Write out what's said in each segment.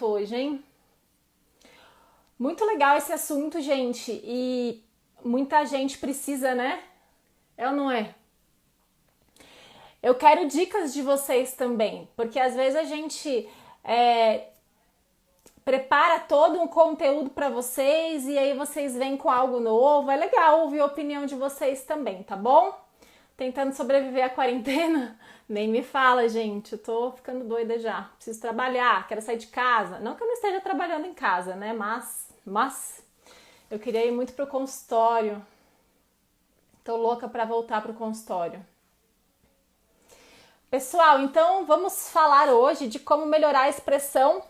Hoje, hein? Muito legal esse assunto, gente, e muita gente precisa, né? É ou não é? Eu quero dicas de vocês também, porque às vezes a gente prepara todo um conteúdo para vocês e aí vocês vêm com algo novo. É legal ouvir a opinião de vocês também, tá bom? Tentando sobreviver à quarentena? Nem me fala, gente. Eu tô ficando doida já. Preciso trabalhar, quero sair de casa. Não que eu não esteja trabalhando em casa, né? Mas eu queria ir muito pro consultório. Tô louca para voltar pro consultório. Pessoal, então vamos falar hoje de como melhorar a expressão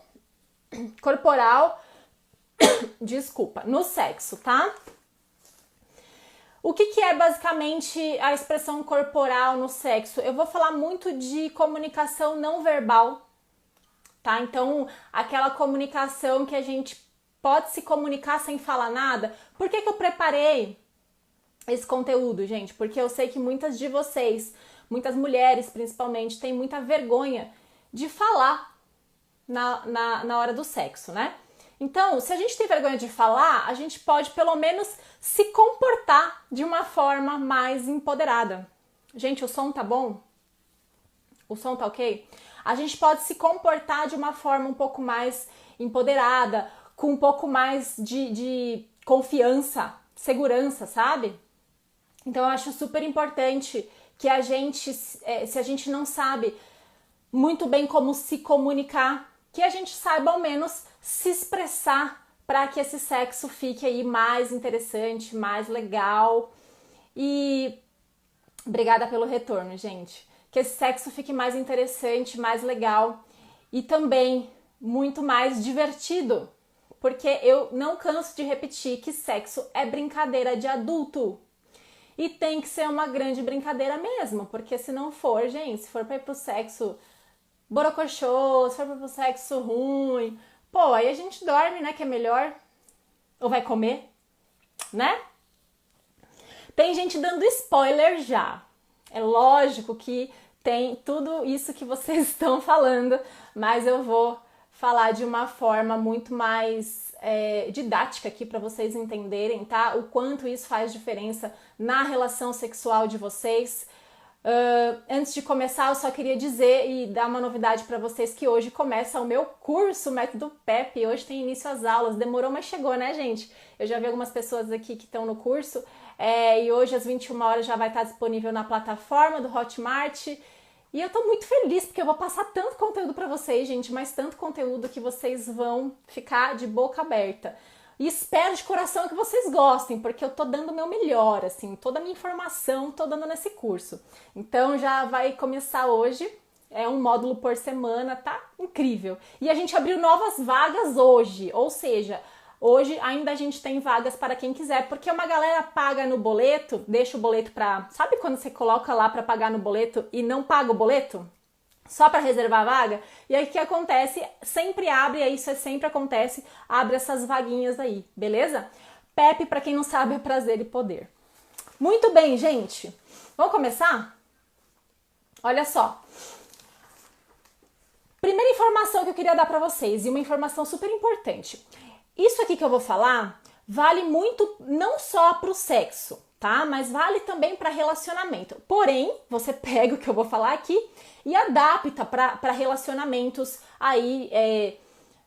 corporal, no sexo, tá? O que é basicamente a expressão corporal no sexo? Eu vou falar muito de comunicação não verbal, tá? Então, aquela comunicação que a gente pode se comunicar sem falar nada. Por que eu preparei esse conteúdo, gente? Porque eu sei que muitas de vocês, muitas mulheres principalmente, têm muita vergonha de falar na hora do sexo, né? Então, se a gente tem vergonha de falar, a gente pode pelo menos se comportar de uma forma mais empoderada. Gente, o som tá bom? O som tá ok? A gente pode se comportar de uma forma um pouco mais empoderada, com um pouco mais de confiança, segurança, sabe? Então, eu acho super importante que a gente, se a gente não sabe muito bem como se comunicar, que a gente saiba ao menos se expressar para que esse sexo fique aí mais interessante, mais legal. E obrigada pelo retorno, gente. Que esse sexo fique mais interessante, mais legal e também muito mais divertido. Porque eu não canso de repetir que sexo é brincadeira de adulto. E tem que ser uma grande brincadeira mesmo, porque se não for, gente, se for para ir pro sexo borocochô, se for pro sexo ruim, pô, aí a gente dorme, né, que é melhor. Ou vai comer, né? Tem gente dando spoiler já. É lógico que tem tudo isso que vocês estão falando, mas eu vou falar de uma forma muito mais didática aqui para vocês entenderem, tá? O quanto isso faz diferença na relação sexual de vocês. Antes de começar, eu só queria dizer e dar uma novidade para vocês que hoje começa o meu curso, o Método PEP. Hoje tem início às aulas. Demorou, mas chegou, né, gente? Eu já vi algumas pessoas aqui que estão no curso e hoje às 21 horas já vai estar disponível na plataforma do Hotmart. E eu tô muito feliz porque eu vou passar tanto conteúdo para vocês, gente, mas tanto conteúdo que vocês vão ficar de boca aberta. E espero de coração que vocês gostem, porque eu tô dando o meu melhor, assim, toda a minha informação tô dando nesse curso. Então já vai começar hoje, é um módulo por semana, tá incrível. E a gente abriu novas vagas hoje, ou seja, hoje ainda a gente tem vagas para quem quiser, porque uma galera paga no boleto, deixa o boleto pra... Sabe quando você coloca lá para pagar no boleto e não paga o boleto? Só para reservar a vaga, e aí o que acontece? Sempre abre, e isso sempre acontece, abre essas vaguinhas aí, beleza? PEP, para quem não sabe, é prazer e poder. Muito bem, gente, vamos começar? Olha só, primeira informação que eu queria dar para vocês, e uma informação super importante. Isso aqui que eu vou falar vale muito não só para o sexo, tá? Mas vale também para relacionamento. Porém, você pega o que eu vou falar aqui e adapta para relacionamentos aí,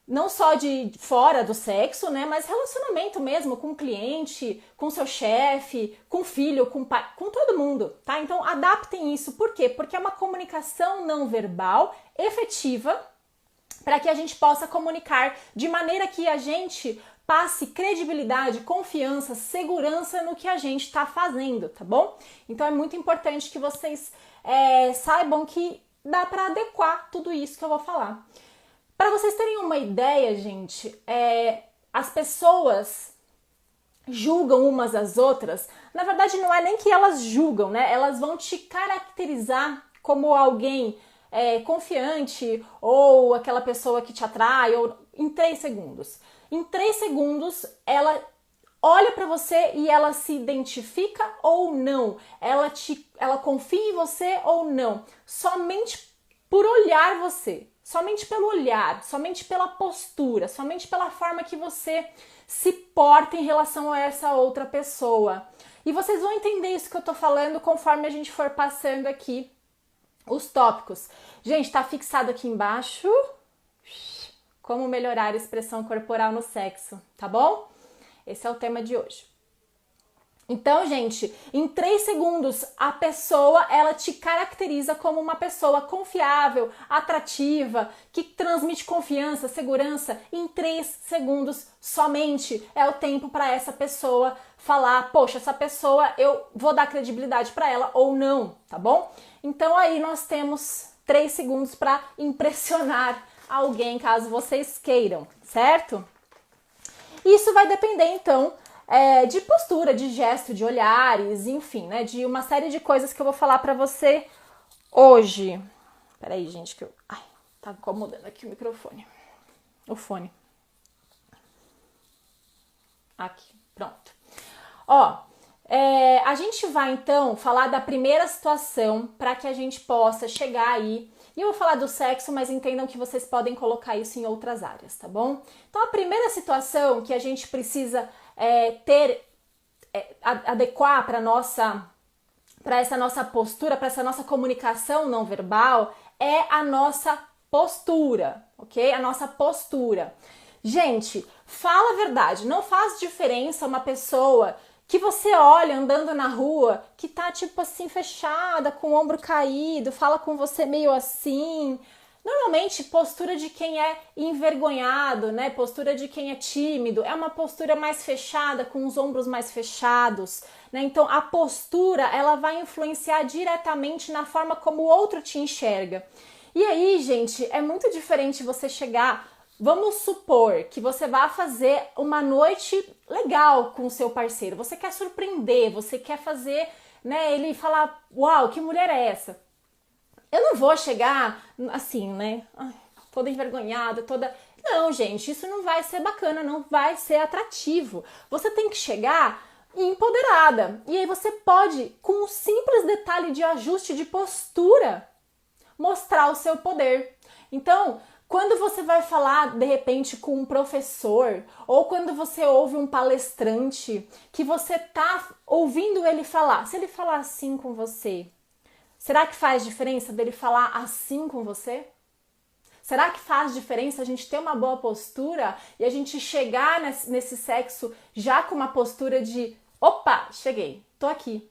não só de fora do sexo, né? Mas relacionamento mesmo com o cliente, com seu chefe, com o filho, com o pai, com todo mundo, tá? Então, adaptem isso. Por quê? Porque é uma comunicação não verbal efetiva para que a gente possa comunicar de maneira que a gente passe credibilidade, confiança, segurança no que a gente está fazendo, tá bom? Então é muito importante que vocês saibam que dá para adequar tudo isso que eu vou falar. Para vocês terem uma ideia, gente, as pessoas julgam umas às outras. Na verdade, não é nem que elas julgam, né? Elas vão te caracterizar como alguém confiante ou aquela pessoa que te atrai em 3 segundos. Em 3 segundos, ela olha para você e ela se identifica ou não. Ela confia em você ou não. Somente por olhar você. somente pelo olhar, somente pela postura, somente pela forma que você se porta em relação a essa outra pessoa. E vocês vão entender isso que eu tô falando conforme a gente for passando aqui os tópicos. Gente, tá fixado aqui embaixo como melhorar a expressão corporal no sexo, tá bom? Esse é o tema de hoje. Então, gente, em 3 segundos, a pessoa, ela te caracteriza como uma pessoa confiável, atrativa, que transmite confiança, segurança. Em 3 segundos somente é o tempo para essa pessoa falar, poxa, essa pessoa, eu vou dar credibilidade para ela ou não, tá bom? Então, aí nós temos 3 segundos para impressionar alguém, caso vocês queiram, certo? Isso vai depender, então, de postura, de gesto, de olhares, enfim, né? De uma série de coisas que eu vou falar pra você hoje. Peraí, gente, que eu... Ai, tá incomodando aqui o microfone. O fone. Aqui, pronto. Ó, a gente vai, então, falar da primeira situação para que a gente possa chegar aí. E eu vou falar do sexo, mas entendam que vocês podem colocar isso em outras áreas, tá bom? Então, a primeira situação que a gente precisa adequar para essa nossa postura, para essa nossa comunicação não verbal, é a nossa postura, ok? A nossa postura. Gente, fala a verdade, não faz diferença uma pessoa que você olha andando na rua, que tá tipo assim fechada, com o ombro caído, fala com você meio assim. Normalmente, postura de quem é envergonhado, né? Postura de quem é tímido, é uma postura mais fechada, com os ombros mais fechados, né? Então, a postura, ela vai influenciar diretamente na forma como o outro te enxerga. E aí, gente, é muito diferente você chegar... Vamos supor que você vá fazer uma noite legal com o seu parceiro. Você quer surpreender, você quer fazer, né, ele falar, uau, que mulher é essa? Eu não vou chegar assim, né, toda envergonhada, toda... Não, gente, isso não vai ser bacana, não vai ser atrativo. Você tem que chegar empoderada. E aí você pode, com um simples detalhe de ajuste de postura, mostrar o seu poder. Então... Quando você vai falar, de repente, com um professor, ou quando você ouve um palestrante, que você tá ouvindo ele falar, se ele falar assim com você, será que faz diferença dele falar assim com você? Será que faz diferença a gente ter uma boa postura e a gente chegar nesse sexo já com uma postura de, opa, cheguei, tô aqui.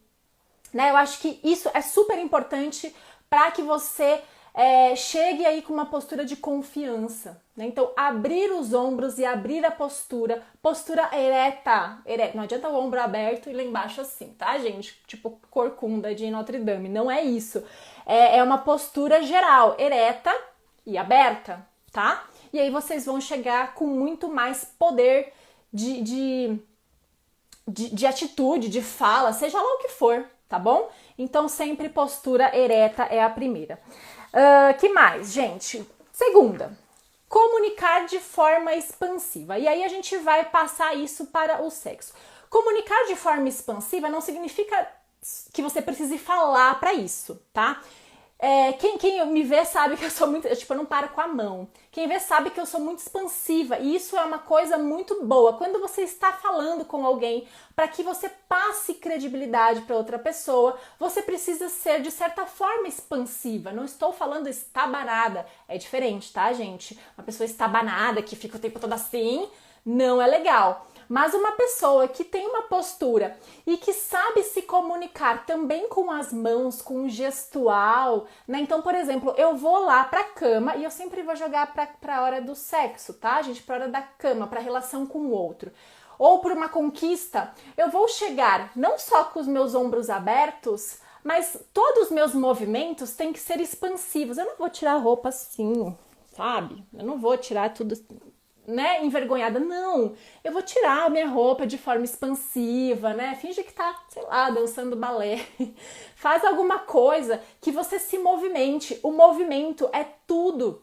Né? Eu acho que isso é super importante para que você... chegue aí com uma postura de confiança, né? Então, abrir os ombros e abrir a postura ereta. Não adianta o ombro aberto e lá embaixo assim, tá, gente? Tipo corcunda de Notre Dame, não é isso. É uma postura geral, ereta e aberta, tá? E aí vocês vão chegar com muito mais poder de atitude, de fala, seja lá o que for, tá bom? Então, sempre postura ereta é a primeira. Que mais, gente? Segunda, comunicar de forma expansiva. E aí a gente vai passar isso para o sexo. Comunicar de forma expansiva não significa que você precise falar para isso, tá? Quem me vê sabe que eu sou muito... eu não paro com a mão. Quem vê sabe que eu sou muito expansiva. E isso é uma coisa muito boa. Quando você está falando com alguém, para que você passe credibilidade para outra pessoa, você precisa ser, de certa forma, expansiva. Não estou falando estabanada. É diferente, tá, gente? Uma pessoa estabanada, que fica o tempo todo assim, não é legal. Mas uma pessoa que tem uma postura e que sabe se comunicar também com as mãos, com o gestual, né? Então, por exemplo, eu vou lá pra cama e eu sempre vou jogar pra hora do sexo, tá, gente? Pra hora da cama, pra relação com o outro. Ou por uma conquista, eu vou chegar não só com os meus ombros abertos, mas todos os meus movimentos têm que ser expansivos. Eu não vou tirar a roupa assim, sabe? Eu não vou tirar tudo... né, envergonhada, não, eu vou tirar a minha roupa de forma expansiva, né, finge que tá, sei lá, dançando balé, faz alguma coisa que você se movimente, o movimento é tudo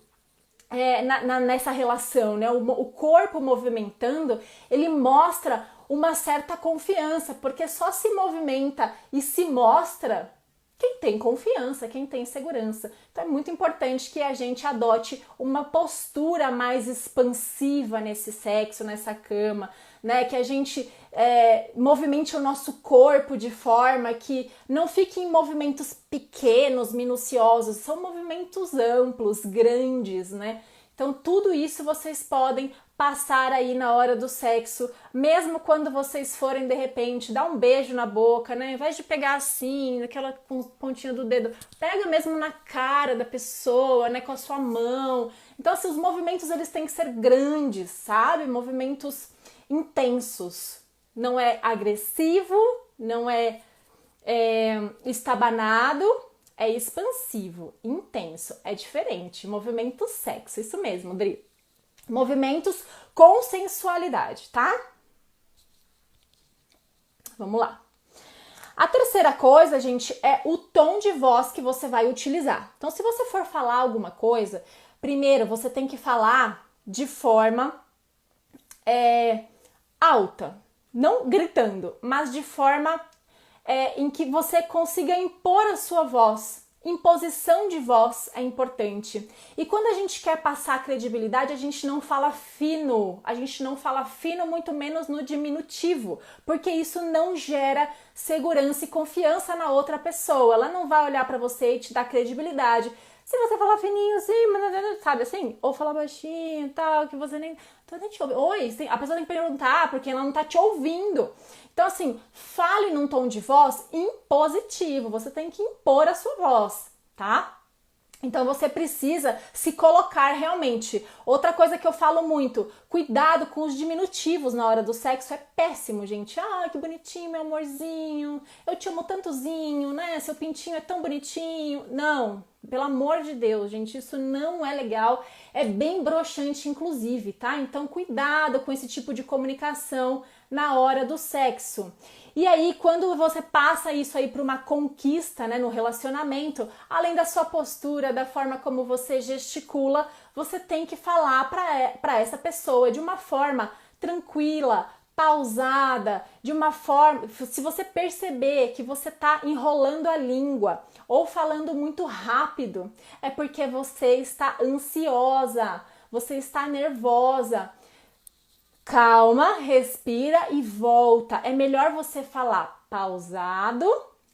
nessa relação, né, o corpo movimentando, ele mostra uma certa confiança, porque só se movimenta e se mostra Quem tem confiança, quem tem segurança. Então é muito importante que a gente adote uma postura mais expansiva nesse sexo, nessa cama, né? Que a gente movimente o nosso corpo de forma que não fique em movimentos pequenos, minuciosos, são movimentos amplos, grandes, né? Então tudo isso vocês podem passar aí na hora do sexo, mesmo quando vocês forem de repente dar um beijo na boca, né? Ao invés de pegar assim, aquela pontinha do dedo, pega mesmo na cara da pessoa, né? Com a sua mão. Então assim, os movimentos eles têm que ser grandes, sabe? Movimentos intensos. Não é agressivo, não é estabanado, é expansivo, intenso, é diferente. Movimento sexo, isso mesmo, Dri. Movimentos com sensualidade, tá? Vamos lá. A terceira coisa, gente, é o tom de voz que você vai utilizar. Então, se você for falar alguma coisa, primeiro você tem que falar de forma alta, não gritando, mas de forma em que você consiga impor a sua voz. Imposição de voz é importante. E quando a gente quer passar credibilidade, a gente não fala fino. A gente não fala fino, muito menos no diminutivo, porque isso não gera segurança e confiança na outra pessoa. Ela não vai olhar pra você e te dar credibilidade. Se você falar fininho assim, sabe assim? Ou falar baixinho, tal, que você nem te ouve. Oi, a pessoa tem que perguntar porque ela não tá te ouvindo. Então, assim, fale num tom de voz impositivo. Você tem que impor a sua voz, tá? Então, você precisa se colocar realmente. Outra coisa que eu falo muito, cuidado com os diminutivos na hora do sexo. É péssimo, gente. Ah, que bonitinho, meu amorzinho. Eu te amo tantozinho, né? Seu pintinho é tão bonitinho. Não, pelo amor de Deus, gente. Isso não é legal. É bem broxante, inclusive, tá? Então, cuidado com esse tipo de comunicação na hora do sexo. E aí, quando você passa isso aí para uma conquista, né, no relacionamento, além da sua postura, da forma como você gesticula, você tem que falar para essa pessoa de uma forma tranquila, pausada, de uma forma, se você perceber que você tá enrolando a língua ou falando muito rápido, é porque você está ansiosa, você está nervosa. Calma, respira e volta. É melhor você falar pausado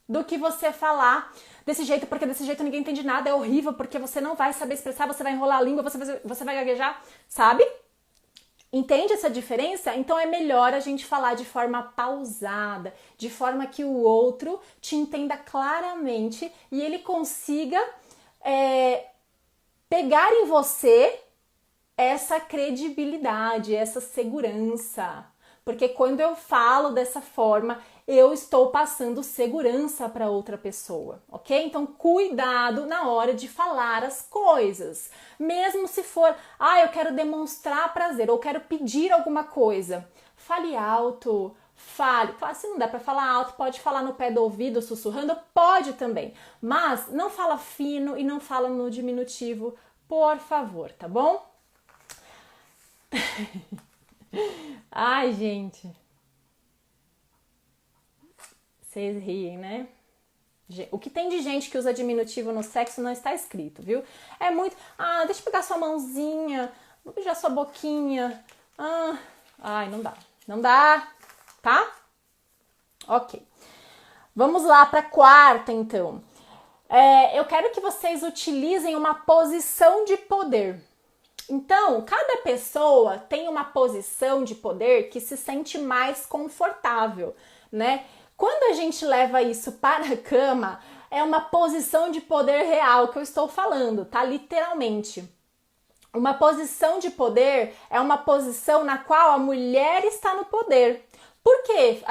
do que você falar desse jeito, porque desse jeito ninguém entende nada, é horrível, porque você não vai saber expressar, você vai enrolar a língua, você vai gaguejar, sabe? Entende essa diferença? Então é melhor a gente falar de forma pausada, de forma que o outro te entenda claramente e ele consiga pegar em você essa credibilidade, essa segurança. Porque quando eu falo dessa forma, eu estou passando segurança para outra pessoa, ok? Então, cuidado na hora de falar as coisas. Mesmo se for, eu quero demonstrar prazer ou quero pedir alguma coisa. Fale alto, fale. Se não dá para falar alto, pode falar no pé do ouvido, sussurrando, pode também. Mas não fala fino e não fala no diminutivo, por favor, tá bom? Ai, gente. Vocês riem, né? O que tem de gente que usa diminutivo no sexo não está escrito, viu? É muito... deixa eu pegar sua mãozinha, vou beijar sua boquinha. Ai, não dá. Não dá, tá? Ok. Vamos lá para a quarta, então. Eu quero que vocês utilizem uma posição de poder. Então, cada pessoa tem uma posição de poder que se sente mais confortável, né? Quando a gente leva isso para a cama, é uma posição de poder real que eu estou falando, tá? Literalmente. Uma posição de poder é uma posição na qual a mulher está no poder. Por quê?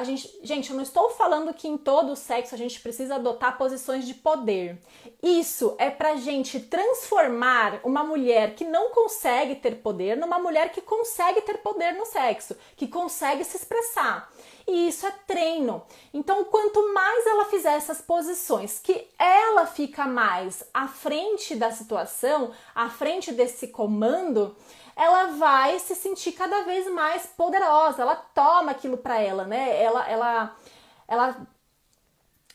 Gente, eu não estou falando que em todo o sexo a gente precisa adotar posições de poder. Isso é pra gente transformar uma mulher que não consegue ter poder numa mulher que consegue ter poder no sexo, que consegue se expressar. E isso é treino. Então, quanto mais ela fizer essas posições, que ela fica mais à frente da situação, à frente desse comando, ela vai se sentir cada vez mais poderosa, ela toma aquilo para ela, né? Ela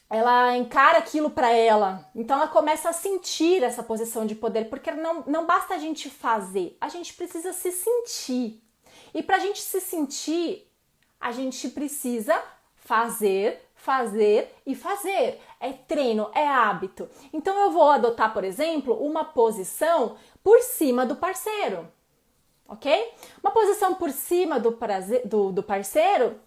ela encara aquilo para ela. Então ela começa a sentir essa posição de poder, porque não basta a gente fazer, a gente precisa se sentir. E para a gente se sentir, a gente precisa fazer, fazer e fazer. É treino, é hábito. Então eu vou adotar, por exemplo, uma posição por cima do parceiro, ok? Uma posição por cima do parceiro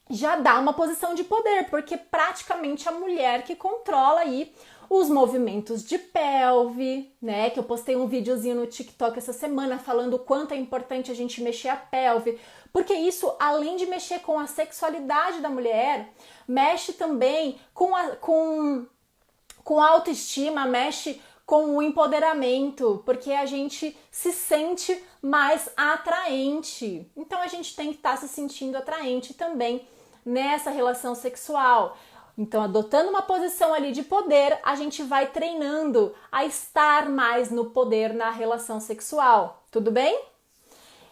já dá uma posição de poder, porque praticamente a mulher que controla aí os movimentos de pelve, né? Que eu postei um videozinho no TikTok essa semana falando o quanto é importante a gente mexer a pelve, porque isso, além de mexer com a sexualidade da mulher, mexe também com a autoestima, mexe com o empoderamento, porque a gente se sente mais atraente. Então a gente tem que estar se sentindo atraente também nessa relação sexual. Então, adotando uma posição ali de poder, a gente vai treinando a estar mais no poder na relação sexual. Tudo bem?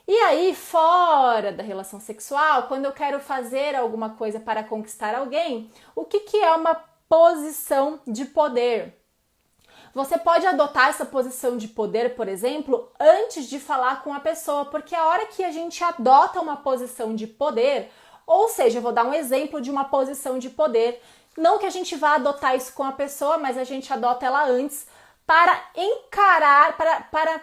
E aí, fora da relação sexual, quando eu quero fazer alguma coisa para conquistar alguém, o que é uma posição de poder? Você pode adotar essa posição de poder, por exemplo, antes de falar com a pessoa, porque a hora que a gente adota uma posição de poder, ou seja, eu vou dar um exemplo de uma posição de poder, não que a gente vá adotar isso com a pessoa, mas a gente adota ela antes para encarar, para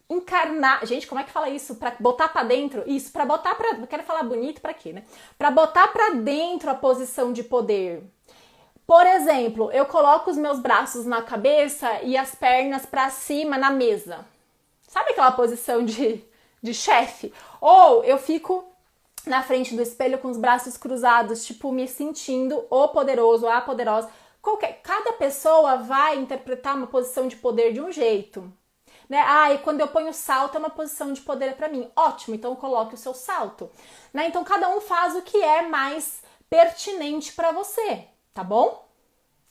encarnar. Gente, como é que fala isso? Para botar para dentro? Isso, para botar para... Eu quero falar bonito para quê, né? Para botar para dentro a posição de poder. Por exemplo, eu coloco os meus braços na cabeça e as pernas para cima na mesa. Sabe aquela posição de chefe? Ou eu fico na frente do espelho com os braços cruzados, tipo, me sentindo o poderoso, a poderosa. Cada pessoa vai interpretar uma posição de poder de um jeito. Né? E quando eu ponho salto é uma posição de poder para mim. Ótimo, então coloque o seu salto. Né? Então cada um faz o que é mais pertinente para você, tá bom?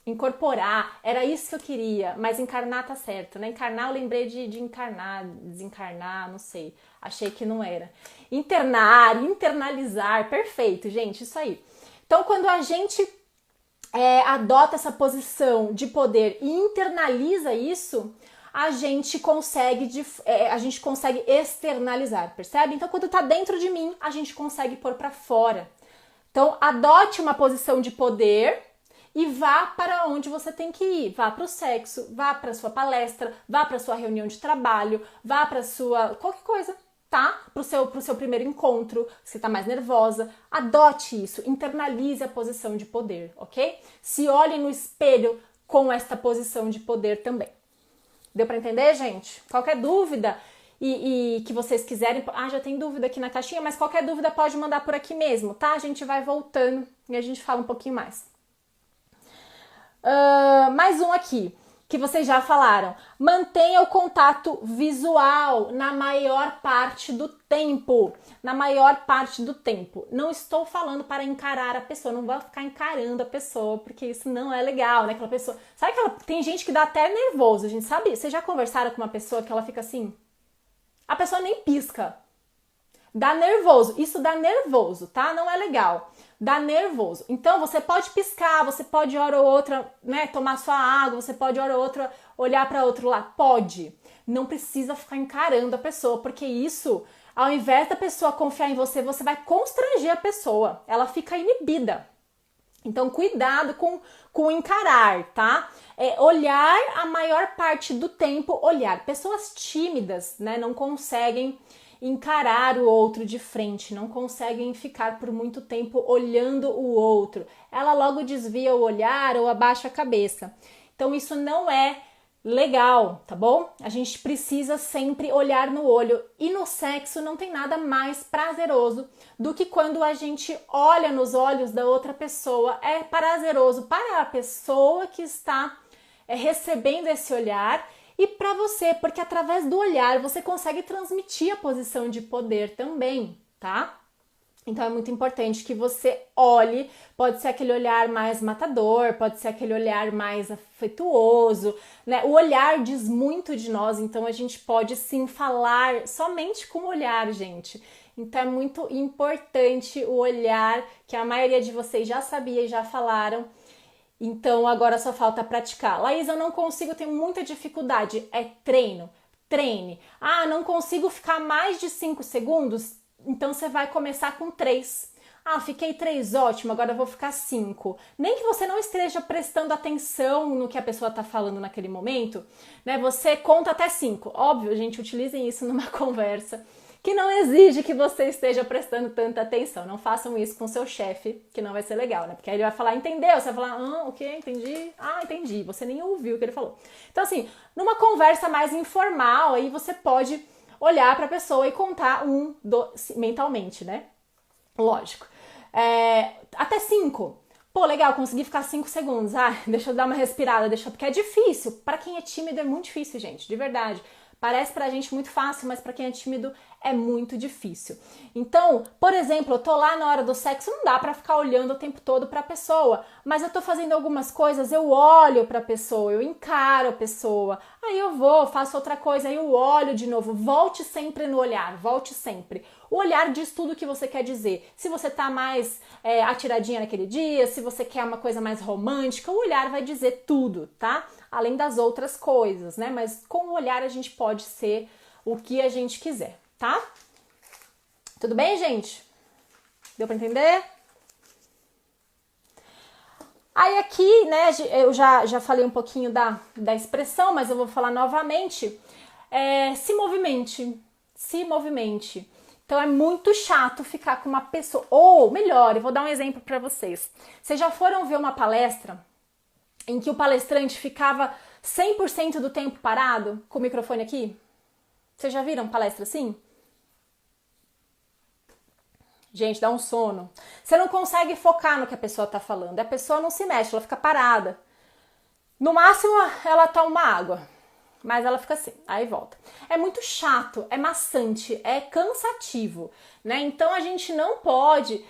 Incorporar, era isso que eu queria, mas encarnar tá certo, né? Encarnar eu lembrei de encarnar, desencarnar, não sei, achei que não era. Internar, internalizar, perfeito, gente, isso aí. Então, quando a gente adota essa posição de poder e internaliza isso, a gente consegue externalizar, percebe? Então, quando tá dentro de mim, a gente consegue pôr para fora. Então, adote uma posição de poder e vá para onde você tem que ir. Vá para o sexo, vá para sua palestra, vá para sua reunião de trabalho, vá para sua qualquer coisa, tá? Pro seu primeiro encontro, você tá mais nervosa, adote isso, internalize a posição de poder, ok? Se olhe no espelho com esta posição de poder também. Deu para entender, gente? Qualquer dúvida e que vocês quiserem... já tem dúvida aqui na caixinha, mas qualquer dúvida pode mandar por aqui mesmo, tá? A gente vai voltando e a gente fala um pouquinho mais. Mais um aqui, que vocês já falaram. Mantenha o contato visual na maior parte do tempo. Na maior parte do tempo. Não estou falando para encarar a pessoa, não vai ficar encarando a pessoa, porque isso não é legal, né? Aquela pessoa... Sabe que tem gente que dá até nervoso, a gente sabe? Vocês já conversaram com uma pessoa que ela fica assim? A pessoa nem pisca. Dá nervoso. Isso dá nervoso, tá? Não é legal. Dá nervoso. Então, você pode piscar, você pode hora ou outra, né, tomar sua água, você pode hora ou outra olhar para outro lado. Pode. Não precisa ficar encarando a pessoa, porque isso, ao invés da pessoa confiar em você, você vai constranger a pessoa. Ela fica inibida. Então, cuidado com encarar, tá? Olhar a maior parte do tempo, olhar. Pessoas tímidas, né, não conseguem encarar o outro de frente, não conseguem ficar por muito tempo olhando o outro. Ela logo desvia o olhar ou abaixa a cabeça. Então isso não é legal, tá bom? A gente precisa sempre olhar no olho. E no sexo não tem nada mais prazeroso do que quando a gente olha nos olhos da outra pessoa. É prazeroso para a pessoa que está recebendo esse olhar e para você, porque através do olhar você consegue transmitir a posição de poder também, tá? Então é muito importante que você olhe, pode ser aquele olhar mais matador, pode ser aquele olhar mais afetuoso, né? O olhar diz muito de nós, então a gente pode sim falar somente com o olhar, gente. Então é muito importante o olhar, que a maioria de vocês já sabia e já falaram. Então agora só falta praticar. Laís, eu não consigo, tenho muita dificuldade. É treino. Treine. Ah, não consigo ficar mais de 5 segundos? Então você vai começar com 3. Ah, fiquei 3, ótimo, agora eu vou ficar 5. Nem que você não esteja prestando atenção no que a pessoa está falando naquele momento, né? Você conta até 5. Óbvio, gente, utilizem isso numa conversa que não exige que você esteja prestando tanta atenção. Não façam isso com seu chefe, que não vai ser legal, né? Porque aí ele vai falar, entendeu? Você vai falar, o quê? Entendi? Ah, entendi. Você nem ouviu o que ele falou. Então, assim, numa conversa mais informal, aí você pode olhar para a pessoa e contar mentalmente, né? Lógico. Até 5. Pô, legal, consegui ficar 5 segundos. Ah, deixa eu dar uma respirada, porque é difícil. Para quem é tímido é muito difícil, gente, de verdade. Parece pra gente muito fácil, mas pra quem é tímido é muito difícil. Então, por exemplo, eu tô lá na hora do sexo, não dá pra ficar olhando o tempo todo pra pessoa, mas eu tô fazendo algumas coisas, eu olho pra pessoa, eu encaro a pessoa, aí eu vou, faço outra coisa, aí eu olho de novo. Volte sempre no olhar, volte sempre. O olhar diz tudo o que você quer dizer. Se você tá mais atiradinha naquele dia, se você quer uma coisa mais romântica, o olhar vai dizer tudo, tá? Além das outras coisas, né? Mas com o olhar a gente pode ser o que a gente quiser, tá? Tudo bem, gente? Deu pra entender? Aí aqui, né, eu já falei um pouquinho da expressão, mas eu vou falar novamente. Se movimente, se movimente. Então é muito chato ficar com uma pessoa, ou melhor, eu vou dar um exemplo para vocês. Vocês já foram ver uma palestra em que o palestrante ficava 100% do tempo parado com o microfone aqui? Vocês já viram palestra assim? Gente, dá um sono. Você não consegue focar no que a pessoa tá falando. A pessoa não se mexe, ela fica parada. No máximo, ela toma uma água. Mas ela fica assim, aí volta. É muito chato, é maçante, é cansativo, né? Então a gente não pode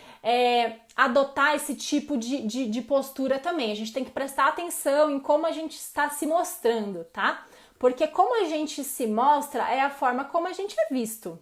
adotar esse tipo de postura também. A gente tem que prestar atenção em como a gente está se mostrando, tá? Porque como a gente se mostra é a forma como a gente é visto.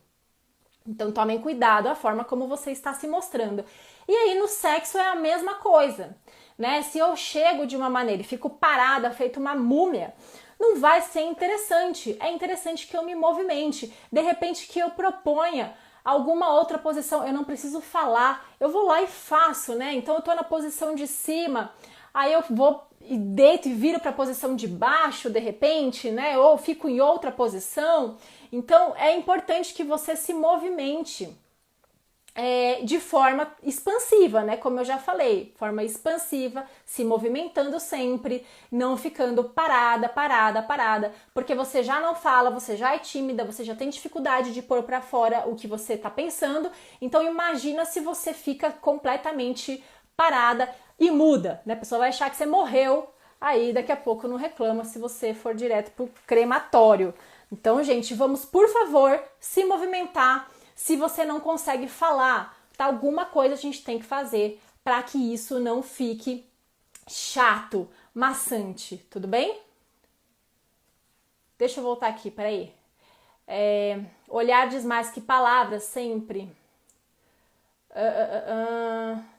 Então tomem cuidado a forma como você está se mostrando. E aí no sexo é a mesma coisa, né? Se eu chego de uma maneira e fico parada, feito uma múmia, não vai ser interessante. É interessante que eu me movimente. De repente que eu proponha alguma outra posição. Eu não preciso falar. Eu vou lá e faço, né? Então eu tô na posição de cima. Aí eu vou e deito e viro para a posição de baixo, de repente, né? Ou fico em outra posição. Então é importante que você se movimente de forma expansiva, né? Como eu já falei, forma expansiva, se movimentando sempre, não ficando parada, porque você já não fala, você já é tímida, você já tem dificuldade de pôr para fora o que você tá pensando. Então imagina se você fica completamente parada e muda, né? A pessoa vai achar que você morreu, aí daqui a pouco não reclama se você for direto pro crematório. Então, gente, vamos, por favor, se movimentar. Se você não consegue falar, tá? Alguma coisa a gente tem que fazer para que isso não fique chato, maçante, tudo bem? Deixa eu voltar aqui, peraí. Olhar diz mais que palavras, sempre.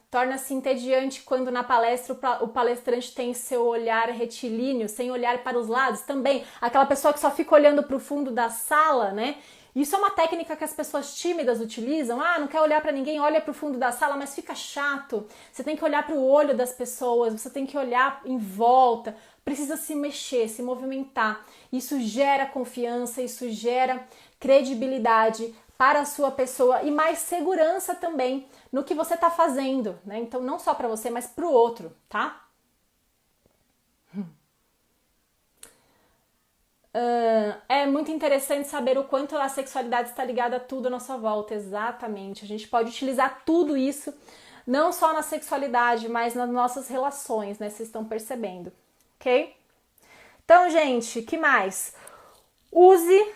Torna-se entediante quando na palestra o palestrante tem seu olhar retilíneo, sem olhar para os lados também. Aquela pessoa que só fica olhando para o fundo da sala, né? Isso é uma técnica que as pessoas tímidas utilizam. Ah, não quer olhar para ninguém, olha para o fundo da sala, mas fica chato. Você tem que olhar para o olho das pessoas, você tem que olhar em volta, precisa se mexer, se movimentar. Isso gera confiança, isso gera credibilidade para a sua pessoa e mais segurança também no que você está fazendo, né? Então, não só para você, mas para o outro, tá? É muito interessante saber o quanto a sexualidade está ligada a tudo à nossa volta, exatamente. A gente pode utilizar tudo isso, não só na sexualidade, mas nas nossas relações, né? Vocês estão percebendo, ok? Então, gente, que mais? Use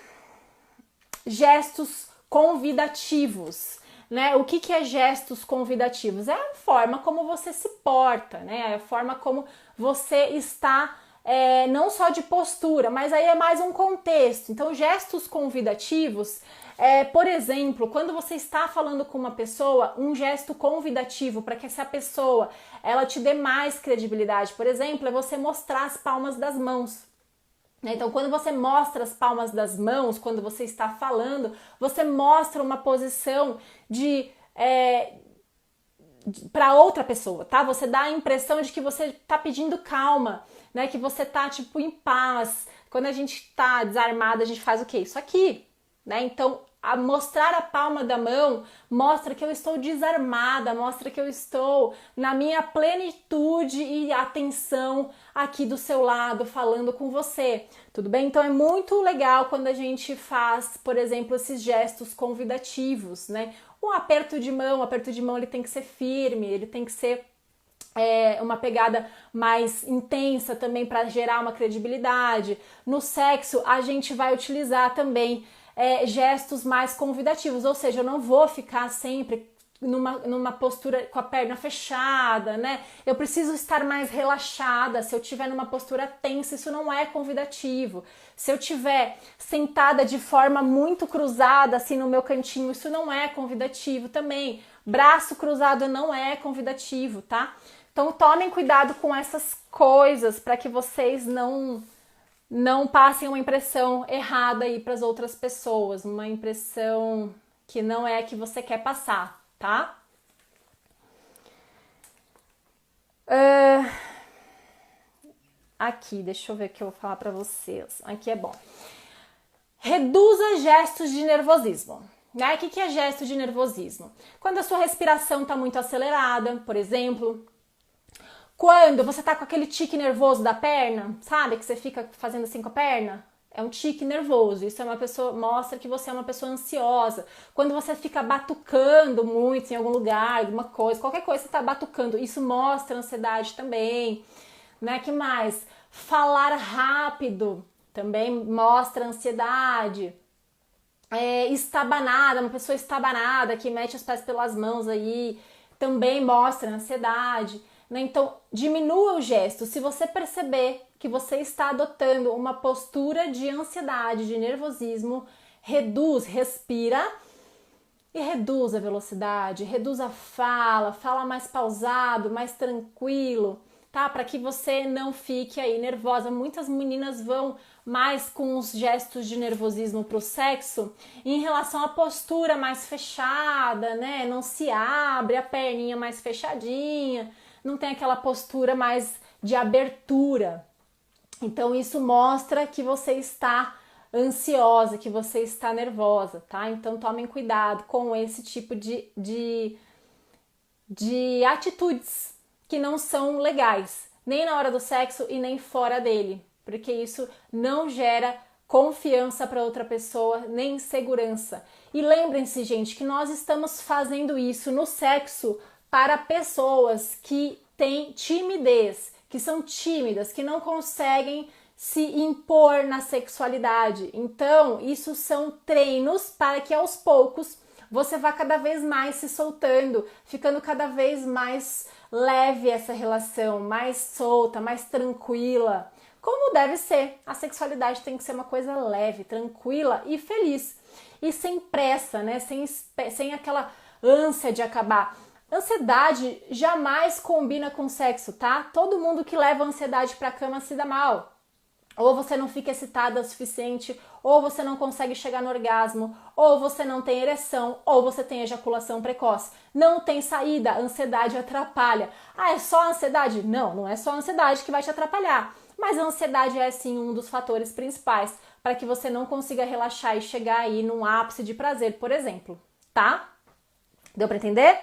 gestos convidativos, né? O que é gestos convidativos? É a forma como você se porta, né? É a forma como você está... não só de postura, mas aí é mais um contexto. Então, gestos convidativos Por exemplo, quando você está falando com uma pessoa, um gesto convidativo para que essa pessoa ela te dê mais credibilidade, por exemplo, é você mostrar as palmas das mãos. Então, quando você mostra as palmas das mãos, quando você está falando, você mostra uma posição para outra pessoa, tá? Você dá a impressão de que você tá pedindo calma, né? Que você tá, tipo, em paz. Quando a gente tá desarmado, a gente faz o quê? Isso aqui, né? Então, mostrar a palma da mão mostra que eu estou desarmada, mostra que eu estou na minha plenitude e atenção aqui do seu lado, falando com você, tudo bem? Então é muito legal quando a gente faz, por exemplo, esses gestos convidativos, né? O aperto de mão ele tem que ser firme, ele tem que ser uma pegada mais intensa também para gerar uma credibilidade. No sexo, a gente vai utilizar também gestos mais convidativos, ou seja, eu não vou ficar sempre numa postura com a perna fechada, né? Eu preciso estar mais relaxada. Se eu estiver numa postura tensa, isso não é convidativo. Se eu estiver sentada de forma muito cruzada, assim no meu cantinho, isso não é convidativo também. Braço cruzado não é convidativo, tá? Então tomem cuidado com essas coisas para que vocês não passem uma impressão errada aí para as outras pessoas, uma impressão que não é a que você quer passar, tá? Aqui, deixa eu ver o que eu vou falar para vocês. Aqui é bom. Reduza gestos de nervosismo. Né? O que é gesto de nervosismo? Quando a sua respiração está muito acelerada, por exemplo. Quando você tá com aquele tique nervoso da perna, sabe? Que você fica fazendo assim com a perna. É um tique nervoso. Isso é uma pessoa, mostra que você é uma pessoa ansiosa. Quando você fica batucando muito em algum lugar, alguma coisa, qualquer coisa que você tá batucando, isso mostra ansiedade também. Né? Que mais? Falar rápido também mostra ansiedade. Estabanada, uma pessoa estabanada que mete os pés pelas mãos aí, também mostra ansiedade. Então, diminua o gesto. Se você perceber que você está adotando uma postura de ansiedade, de nervosismo, respira e reduz a velocidade, reduz a fala mais pausado, mais tranquilo, tá? Para que você não fique aí nervosa. Muitas meninas vão mais com os gestos de nervosismo para o sexo em relação à postura mais fechada, né? Não se abre, a perninha mais fechadinha, não tem aquela postura mais de abertura. Então isso mostra que você está ansiosa, que você está nervosa, tá? Então tomem cuidado com esse tipo de atitudes que não são legais, nem na hora do sexo e nem fora dele, porque isso não gera confiança para outra pessoa, nem segurança. E lembrem-se, gente, que nós estamos fazendo isso no sexo para pessoas que têm timidez, que são tímidas, que não conseguem se impor na sexualidade. Então, isso são treinos para que aos poucos você vá cada vez mais se soltando, ficando cada vez mais leve essa relação, mais solta, mais tranquila. Como deve ser, a sexualidade tem que ser uma coisa leve, tranquila e feliz. E sem pressa, né? Sem aquela ânsia de acabar. Ansiedade jamais combina com sexo, tá? Todo mundo que leva ansiedade pra cama se dá mal. Ou você não fica excitada o suficiente, ou você não consegue chegar no orgasmo, ou você não tem ereção, ou você tem ejaculação precoce. Não tem saída, a ansiedade atrapalha. Ah, é só a ansiedade? Não, não é só a ansiedade que vai te atrapalhar. Mas a ansiedade é sim um dos fatores principais para que você não consiga relaxar e chegar aí num ápice de prazer, por exemplo, tá? Deu para entender?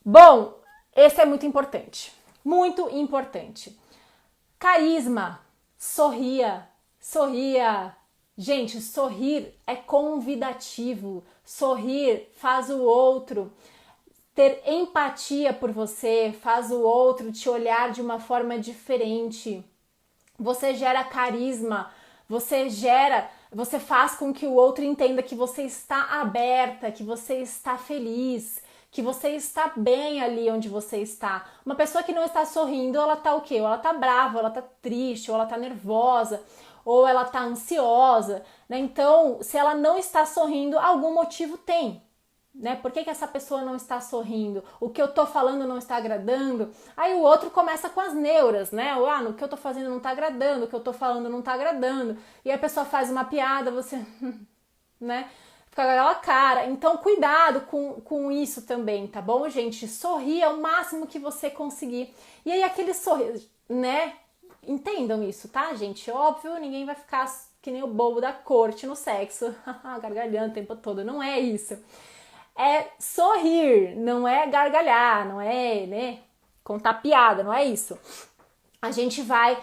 Bom, esse é muito importante. Muito importante. Carisma. Sorria. Sorria. Gente, sorrir é convidativo. Sorrir faz o outro ter empatia por você, faz o outro te olhar de uma forma diferente. Você gera carisma, você faz com que o outro entenda que você está aberta, que você está feliz, que você está bem ali onde você está. Uma pessoa que não está sorrindo, ela tá o quê? Ou ela tá brava, ou ela tá triste, ou ela tá nervosa, ou ela tá ansiosa, né? Então, se ela não está sorrindo, algum motivo tem, né? Por que essa pessoa não está sorrindo? O que eu tô falando não está agradando? Aí o outro começa com as neuras, né? No que eu tô fazendo não tá agradando, o que eu tô falando não tá agradando. E a pessoa faz uma piada, você, né? Fica com aquela cara. Então, cuidado com isso também, tá bom, gente? Sorria o máximo que você conseguir. E aí, aquele sorriso, né? Entendam isso, tá, gente? Óbvio, ninguém vai ficar que nem o bobo da corte no sexo, gargalhando o tempo todo. Não é isso. É sorrir, não é gargalhar, não é, né, contar piada, não é isso. A gente vai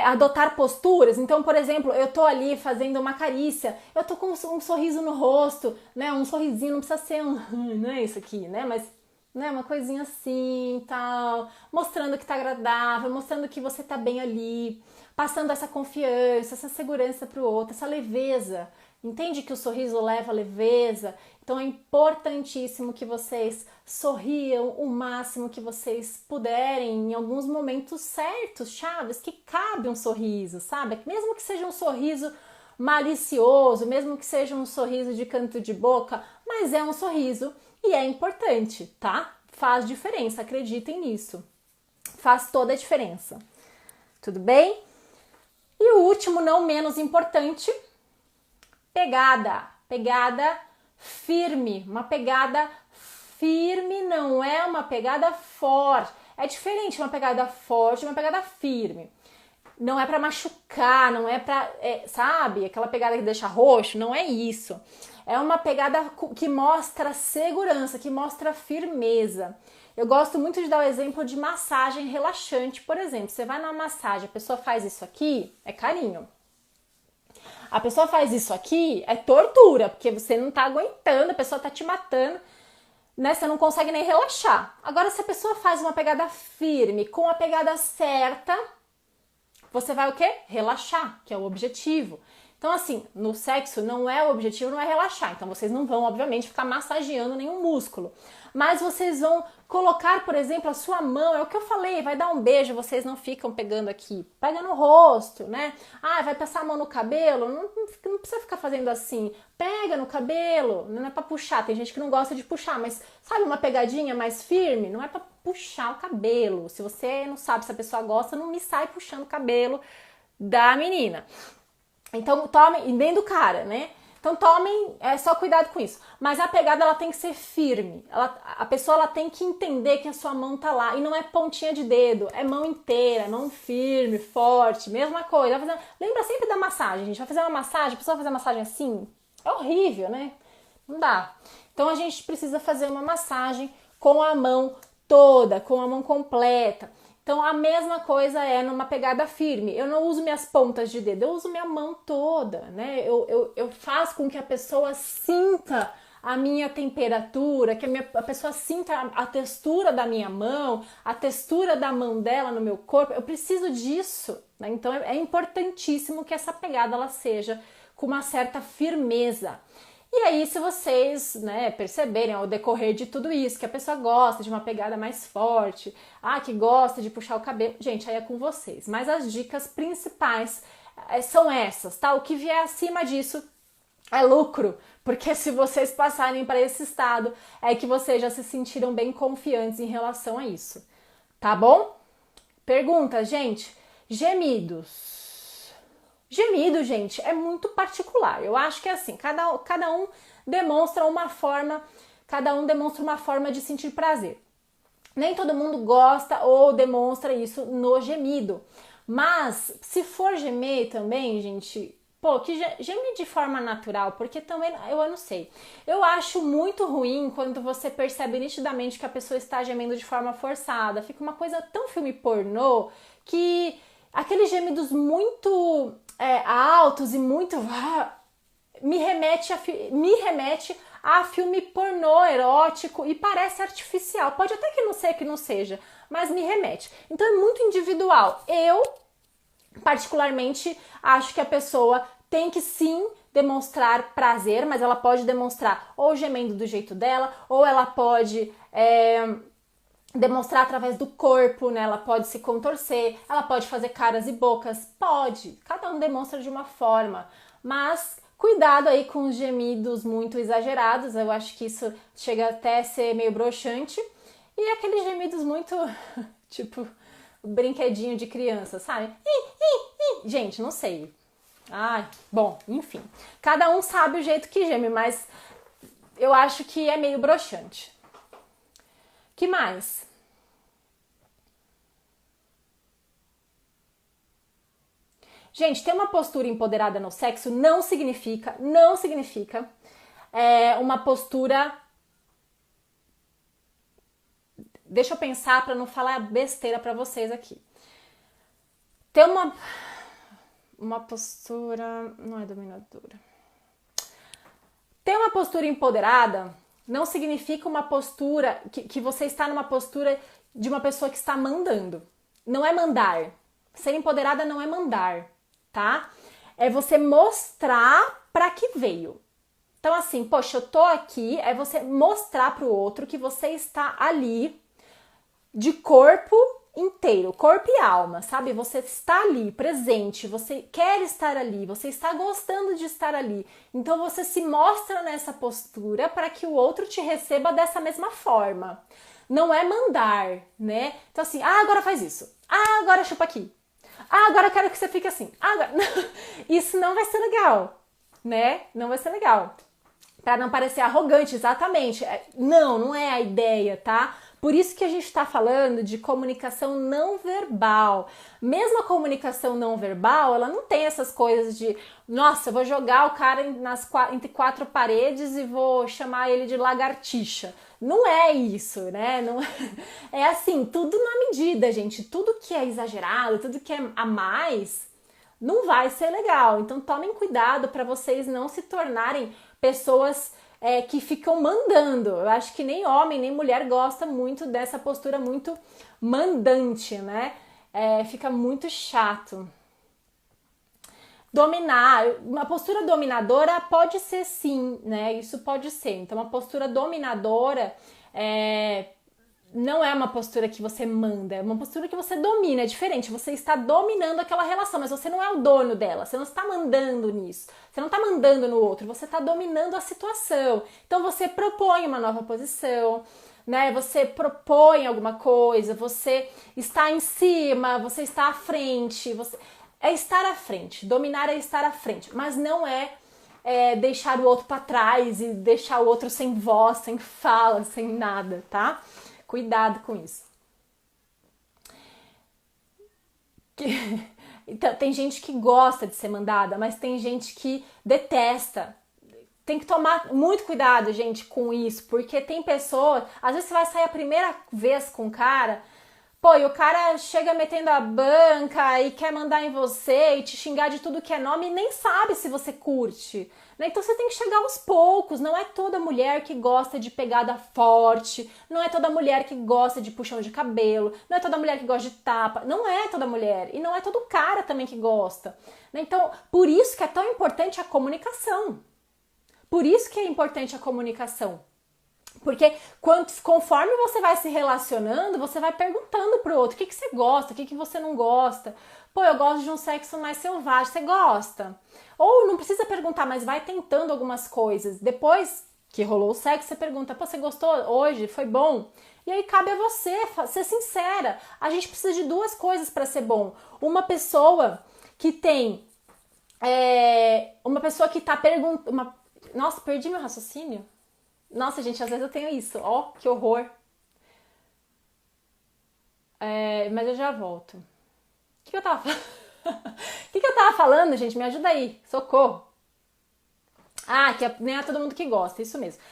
adotar posturas. Então, por exemplo, eu tô ali fazendo uma carícia, eu tô com um sorriso no rosto, né, um sorrisinho, não precisa ser não é isso aqui, né, mas né, uma coisinha assim, tal, mostrando que tá agradável, mostrando que você tá bem ali, passando essa confiança, essa segurança pro outro, essa leveza. Entende que o sorriso leva a leveza? Então é importantíssimo que vocês sorriam o máximo que vocês puderem em alguns momentos certos, chaves, que cabe um sorriso, sabe? Mesmo que seja um sorriso malicioso, mesmo que seja um sorriso de canto de boca, mas é um sorriso e é importante, tá? Faz diferença, acreditem nisso. Faz toda a diferença. Tudo bem? E o último, não menos importante, pegada. Pegada firme. Uma pegada firme não é uma pegada forte. É diferente uma pegada forte e uma pegada firme. Não é pra machucar, não é pra, sabe? Aquela pegada que deixa roxo, não é isso. É uma pegada que mostra segurança, que mostra firmeza. Eu gosto muito de dar o exemplo de massagem relaxante, por exemplo. Você vai numa massagem, a pessoa faz isso aqui, é carinho. A pessoa faz isso aqui, é tortura, porque você não tá aguentando, a pessoa tá te matando, né? Você não consegue nem relaxar. Agora, se a pessoa faz uma pegada firme, com a pegada certa, você vai o quê? Relaxar, que é o objetivo. Então, assim, no sexo não é o objetivo, não é relaxar. Então, vocês não vão, obviamente, ficar massageando nenhum músculo. Mas vocês vão colocar, por exemplo, a sua mão, é o que eu falei, vai dar um beijo, vocês não ficam pegando aqui, pega no rosto, né? Vai passar a mão no cabelo, não precisa ficar fazendo assim, pega no cabelo, não é pra puxar, tem gente que não gosta de puxar, mas sabe uma pegadinha mais firme? Não é pra puxar o cabelo. Se você não sabe se a pessoa gosta, não me sai puxando o cabelo da menina. Então, tomem, e nem do cara, né? Então, tomem, só cuidado com isso. Mas a pegada, ela tem que ser firme. A pessoa, ela tem que entender que a sua mão tá lá. E não é pontinha de dedo, é mão inteira, mão firme, forte, mesma coisa. Lembra sempre da massagem, a gente vai fazer uma massagem, a pessoa vai fazer uma massagem assim, é horrível, né? Não dá. Então, a gente precisa fazer uma massagem com a mão toda, com a mão completa. Então, a mesma coisa é numa pegada firme. Eu não uso minhas pontas de dedo, eu uso minha mão toda, né? Eu faço com que a pessoa sinta a minha temperatura, que a pessoa sinta a textura da minha mão, a textura da mão dela no meu corpo. Eu preciso disso, né? Então, é importantíssimo que essa pegada ela seja com uma certa firmeza. E aí, se vocês, né, perceberem ao decorrer de tudo isso, que a pessoa gosta de uma pegada mais forte, que gosta de puxar o cabelo, gente, aí é com vocês. Mas as dicas principais são essas, tá? O que vier acima disso é lucro, porque se vocês passarem para esse estado, é que vocês já se sentiram bem confiantes em relação a isso, tá bom? Pergunta, gente, gemidos. Gemido, gente, é muito particular. Eu acho que é assim, cada um demonstra uma forma de sentir prazer. Nem todo mundo gosta ou demonstra isso no gemido. Mas, se for gemer também, gente, que geme de forma natural, porque também, eu não sei. Eu acho muito ruim quando você percebe nitidamente que a pessoa está gemendo de forma forçada. Fica uma coisa tão filme pornô que aqueles gemidos muito altos e muito me remete a filme pornô erótico e parece artificial. Pode até que não seja, mas me remete. Então é muito individual. Eu, particularmente, acho que a pessoa tem que sim demonstrar prazer, mas ela pode demonstrar ou gemendo do jeito dela, ou ela pode demonstrar através do corpo, né? Ela pode se contorcer, ela pode fazer caras e bocas, pode. Cada um demonstra de uma forma, mas cuidado aí com os gemidos muito exagerados. Eu acho que isso chega até a ser meio broxante. E aqueles gemidos muito, tipo, brinquedinho de criança, sabe? Gente, não sei. Ai, bom, enfim. Cada um sabe o jeito que geme, mas eu acho que é meio broxante. Que mais? Gente, ter uma postura empoderada no sexo não significa uma postura. Deixa eu pensar para não falar besteira para vocês aqui. Ter uma postura, não é dominadora. Ter uma postura empoderada não significa uma postura que você está numa postura de uma pessoa que está mandando. Não é mandar. Ser empoderada não é mandar, tá? É você mostrar para que veio. Então assim, poxa, eu tô aqui, é você mostrar pro outro que você está ali de corpo inteiro, corpo e alma, sabe? Você está ali, presente, você quer estar ali, você está gostando de estar ali. Então você se mostra nessa postura para que o outro te receba dessa mesma forma. Não é mandar, né? Então assim, agora faz isso. Agora chupa aqui. Agora eu quero que você fique assim. Agora... Isso não vai ser legal, né? Não vai ser legal. Para não parecer arrogante, exatamente. Não é a ideia, tá? Por isso que a gente está falando de comunicação não verbal. Mesmo a comunicação não verbal, ela não tem essas coisas de nossa, eu vou jogar o cara entre quatro paredes e vou chamar ele de lagartixa. Não é isso, né? Não, é assim, tudo na medida, gente. Tudo que é exagerado, tudo que é a mais, não vai ser legal. Então tomem cuidado para vocês não se tornarem pessoas que ficam mandando. Eu acho que nem homem, nem mulher gosta muito dessa postura muito mandante, né? Fica muito chato. Dominar, uma postura dominadora pode ser sim, né? Isso pode ser. Então, uma postura dominadora não é uma postura que você manda, é uma postura que você domina, é diferente. Você está dominando aquela relação, mas você não é o dono dela, você não está mandando nisso, você não está mandando no outro, você está dominando a situação. Então, você propõe uma nova posição, né? Você propõe alguma coisa, você está em cima, você está à frente, é estar à frente. Dominar é estar à frente, mas não é deixar o outro para trás e deixar o outro sem voz, sem fala, sem nada, tá? Cuidado com isso. Então, tem gente que gosta de ser mandada, mas tem gente que detesta. Tem que tomar muito cuidado, gente, com isso, porque tem pessoas... Às vezes você vai sair a primeira vez com o cara... Pô, e o cara chega metendo a banca e quer mandar em você e te xingar de tudo que é nome e nem sabe se você curte, né? Então você tem que chegar aos poucos. Não é toda mulher que gosta de pegada forte, não é toda mulher que gosta de puxão de cabelo, não é toda mulher que gosta de tapa, não é toda mulher e não é todo cara também que gosta, né? Então, por isso que é tão importante a comunicação. Por isso que é importante a comunicação. Porque conforme você vai se relacionando, você vai perguntando pro outro o que você gosta, o que você não gosta. Pô, eu gosto de um sexo mais selvagem, você gosta? Ou não precisa perguntar, mas vai tentando algumas coisas. Depois que rolou o sexo, você pergunta, pô, você gostou hoje? Foi bom? E aí cabe a você ser sincera. A gente precisa de duas coisas para ser bom. Uma pessoa que tem... uma pessoa que tá perguntando... Nossa, perdi meu raciocínio. Nossa, gente, às vezes eu tenho isso. Ó, que horror. Mas eu já volto. O que eu tava falando? O que eu tava falando, gente? Me ajuda aí. Socorro. Que nem é todo mundo que gosta. Isso mesmo.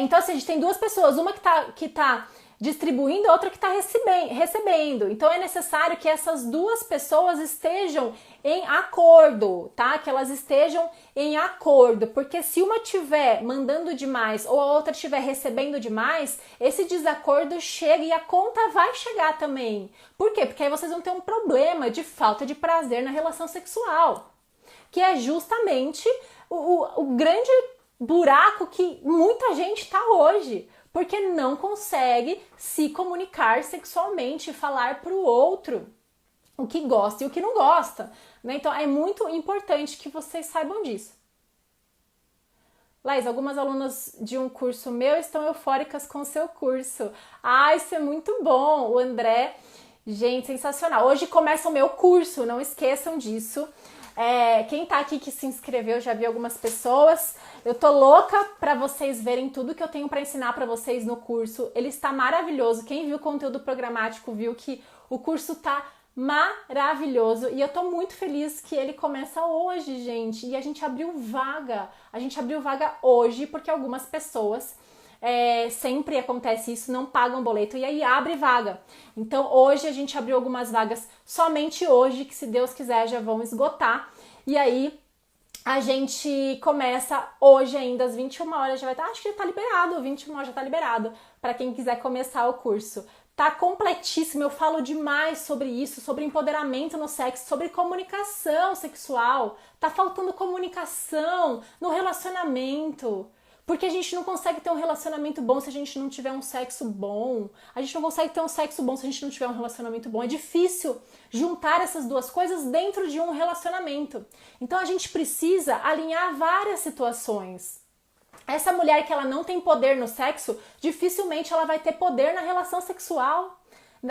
Então, assim, a gente tem duas pessoas. Uma que tá distribuindo, a outra que está recebendo. Então, é necessário que essas duas pessoas estejam em acordo, tá? Que elas estejam em acordo, porque se uma estiver mandando demais ou a outra estiver recebendo demais, esse desacordo chega e a conta vai chegar também. Por quê? Porque aí vocês vão ter um problema de falta de prazer na relação sexual, que é justamente o grande buraco que muita gente está hoje. porque não consegue se comunicar sexualmente, falar para o outro o que gosta e o que não gosta, né? Então é muito importante que vocês saibam disso. Laís, algumas alunas de um curso meu estão eufóricas com o seu curso. Ah, isso é muito bom. O André, gente, sensacional. Hoje começa o meu curso, não esqueçam disso. Quem tá aqui que se inscreveu, já vi algumas pessoas. Eu tô louca pra vocês verem tudo que eu tenho pra ensinar pra vocês no curso. Ele está maravilhoso. Quem viu o conteúdo programático viu que o curso tá maravilhoso e eu tô muito feliz que ele começa hoje, gente, e a gente abriu vaga hoje porque algumas pessoas, sempre acontece isso, não pagam boleto e aí abre vaga. Então hoje a gente abriu algumas vagas somente hoje, que se Deus quiser já vão esgotar, e aí a gente começa hoje ainda às 21 horas, já vai estar, acho que já tá liberado, 21 horas já tá liberado para quem quiser começar o curso. Tá completíssimo, eu falo demais sobre isso, sobre empoderamento no sexo, sobre comunicação sexual. Tá faltando comunicação no relacionamento, porque a gente não consegue ter um relacionamento bom se a gente não tiver um sexo bom. A gente não consegue ter um sexo bom se a gente não tiver um relacionamento bom. É difícil juntar essas duas coisas dentro de um relacionamento. Então a gente precisa alinhar várias situações. Essa mulher que ela não tem poder no sexo, dificilmente ela vai ter poder na relação sexual,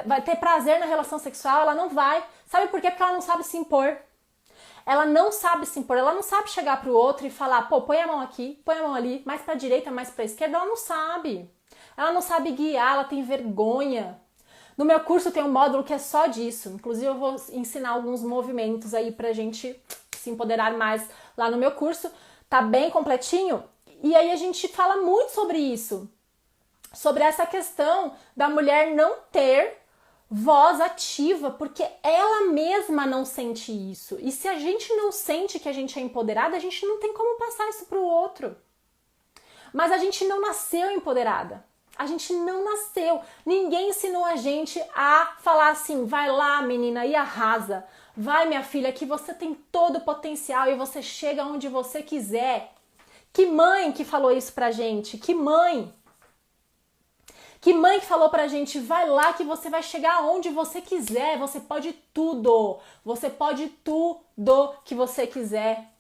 vai ter prazer na relação sexual, ela não vai. Sabe por quê? Porque ela não sabe se impor. Ela não sabe se impor, ela não sabe chegar pro outro e falar, pô, põe a mão aqui, põe a mão ali, mais pra direita, mais pra esquerda, ela não sabe. Ela não sabe guiar, ela tem vergonha. No meu curso tem um módulo que é só disso, inclusive eu vou ensinar alguns movimentos aí pra gente se empoderar mais lá no meu curso, tá bem completinho. E aí a gente fala muito sobre isso, sobre essa questão da mulher não ter voz ativa, porque ela mesma não sente isso. E se a gente não sente que a gente é empoderada, a gente não tem como passar isso pro outro. Mas a gente não nasceu empoderada. A gente não nasceu. Ninguém ensinou a gente a falar assim, vai lá, menina, e arrasa. Vai, minha filha, que você tem todo o potencial e você chega onde você quiser. Que mãe que falou isso pra gente? Que mãe? Que mãe que falou pra gente, vai lá que você vai chegar onde você quiser, você pode tudo. Você pode tudo que você quiser.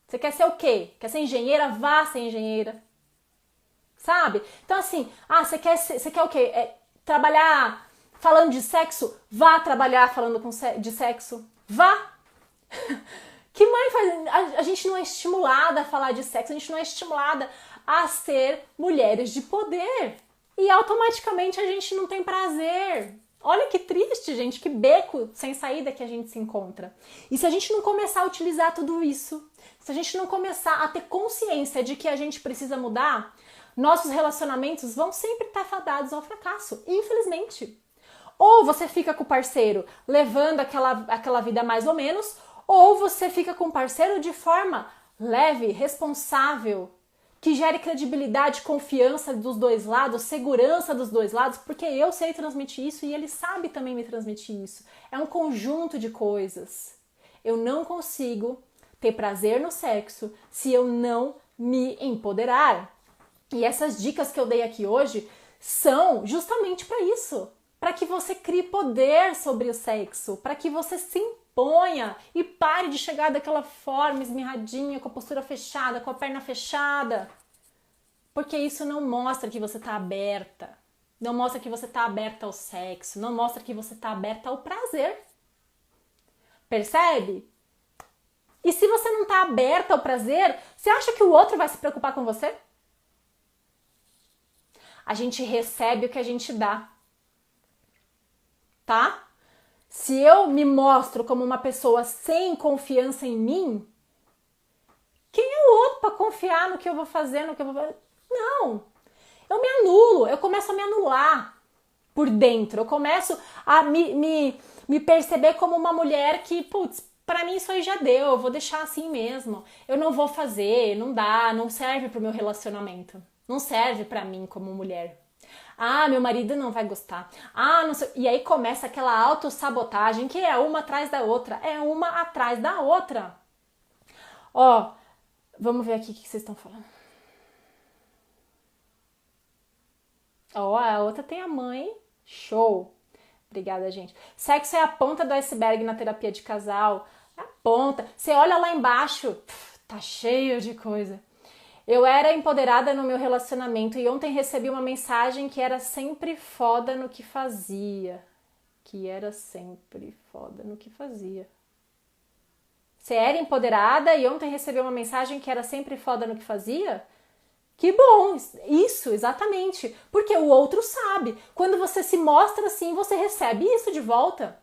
Você quer ser o quê? Quer ser engenheira? Vá ser engenheira. Sabe? Então assim, você quer o quê? Trabalhar falando de sexo? Vá trabalhar falando de sexo. Vá! Que mãe faz? A gente não é estimulada a falar de sexo, a gente não é estimulada a ser mulheres de poder. E automaticamente a gente não tem prazer. Olha que triste, gente, que beco sem saída que a gente se encontra. E se a gente não começar a utilizar tudo isso, se a gente não começar a ter consciência de que a gente precisa mudar, nossos relacionamentos vão sempre estar fadados ao fracasso, infelizmente. Ou você fica com o parceiro levando aquela vida mais ou menos, ou você fica com o parceiro de forma leve, responsável, que gere credibilidade, confiança dos dois lados, segurança dos dois lados, porque eu sei transmitir isso e ele sabe também me transmitir isso. É um conjunto de coisas. Eu não consigo ter prazer no sexo se eu não me empoderar. E essas dicas que eu dei aqui hoje são justamente para isso, para que você crie poder sobre o sexo, para que você se imponha e pare de chegar daquela forma esmirradinha, com a postura fechada, com a perna fechada. Porque isso não mostra que você está aberta. Não mostra que você está aberta ao sexo. Não mostra que você está aberta ao prazer. Percebe? E se você não está aberta ao prazer, você acha que o outro vai se preocupar com você? A gente recebe o que a gente dá. Tá? Se eu me mostro como uma pessoa sem confiança em mim, quem é o outro para confiar no que eu vou fazer, no que eu vou... Não! Eu me anulo, eu começo a me anular por dentro. Eu começo a me perceber como uma mulher que, putz, pra mim isso aí já deu, eu vou deixar assim mesmo. Eu não vou fazer, não dá, não serve pro meu relacionamento. Não serve pra mim como mulher. Ah, meu marido não vai gostar. Ah, não sei. E aí começa aquela autossabotagem que é uma atrás da outra. É uma atrás da outra. Ó, vamos ver aqui o que vocês estão falando. Ó, a outra tem a mãe. Show. Obrigada, gente. Sexo é a ponta do iceberg na terapia de casal. A ponta. Você olha lá embaixo, tá cheio de coisa. Eu era empoderada no meu relacionamento e ontem recebi uma mensagem que era sempre foda no que fazia. Que era sempre foda no que fazia. Você era empoderada e ontem recebeu uma mensagem que era sempre foda no que fazia? Que bom! Isso, exatamente. Porque o outro sabe. Quando você se mostra assim, você recebe isso de volta.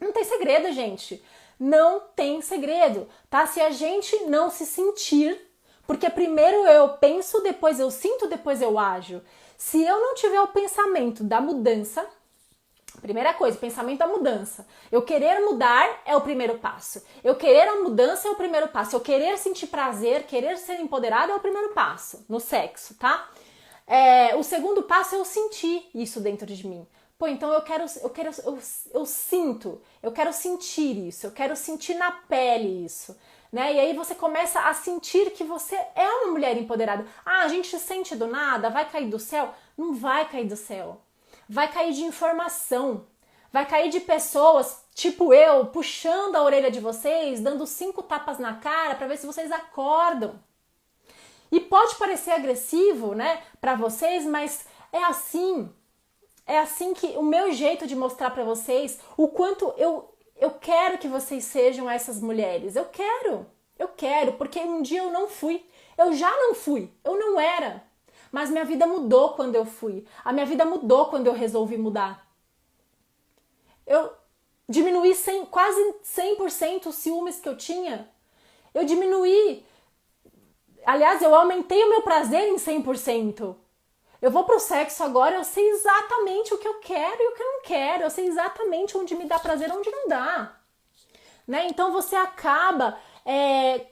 Não tem segredo, gente. Não tem segredo, tá? Se a gente não se sentir, porque primeiro eu penso, depois eu sinto, depois eu ajo. Se eu não tiver o pensamento da mudança, primeira coisa, pensamento da mudança. Eu querer mudar é o primeiro passo. Eu querer a mudança é o primeiro passo. Eu querer sentir prazer, querer ser empoderada é o primeiro passo no sexo, tá? O segundo passo é eu sentir isso dentro de mim. Pô, então eu sinto, eu quero sentir isso, eu quero sentir na pele isso, né? E aí você começa a sentir que você é uma mulher empoderada. Ah, a gente sente do nada, vai cair do céu? Não vai cair do céu. Vai cair de informação, vai cair de pessoas, tipo eu, puxando a orelha de vocês, dando 5 tapas na cara para ver se vocês acordam. E pode parecer agressivo, né, para vocês, mas é assim que o meu jeito de mostrar para vocês o quanto eu quero que vocês sejam essas mulheres. Eu quero, porque um dia eu não fui, eu já não fui, eu não era. Mas minha vida mudou quando eu fui. A minha vida mudou quando eu resolvi mudar. Eu diminuí quase 100% os ciúmes que eu tinha. Eu diminuí. Aliás, eu aumentei o meu prazer em 100%. Eu vou pro sexo agora, eu sei exatamente o que eu quero e o que eu não quero. Eu sei exatamente onde me dá prazer e onde não dá. Né? Então você acaba...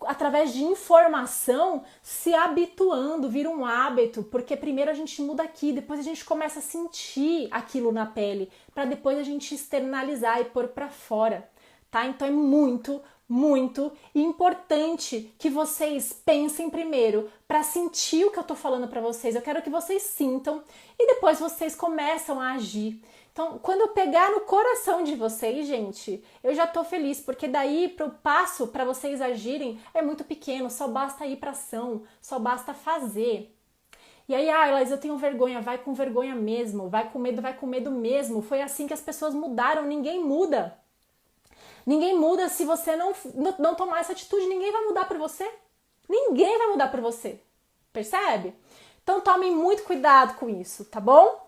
através de informação, se habituando, vira um hábito, porque primeiro a gente muda aqui, depois a gente começa a sentir aquilo na pele, para depois a gente externalizar e pôr para fora, tá? Então é muito, muito importante que vocês pensem primeiro para sentir o que eu tô falando para vocês. Eu quero que vocês sintam e depois vocês começam a agir. Então, quando eu pegar no coração de vocês, gente, eu já tô feliz, porque daí pro passo para vocês agirem é muito pequeno, só basta ir pra ação, só basta fazer. E aí, Laís, eu tenho vergonha, vai com vergonha mesmo, vai com medo mesmo. Foi assim que as pessoas mudaram, ninguém muda. Ninguém muda se você não tomar essa atitude, ninguém vai mudar por você. Ninguém vai mudar por você, percebe? Então tomem muito cuidado com isso, tá bom?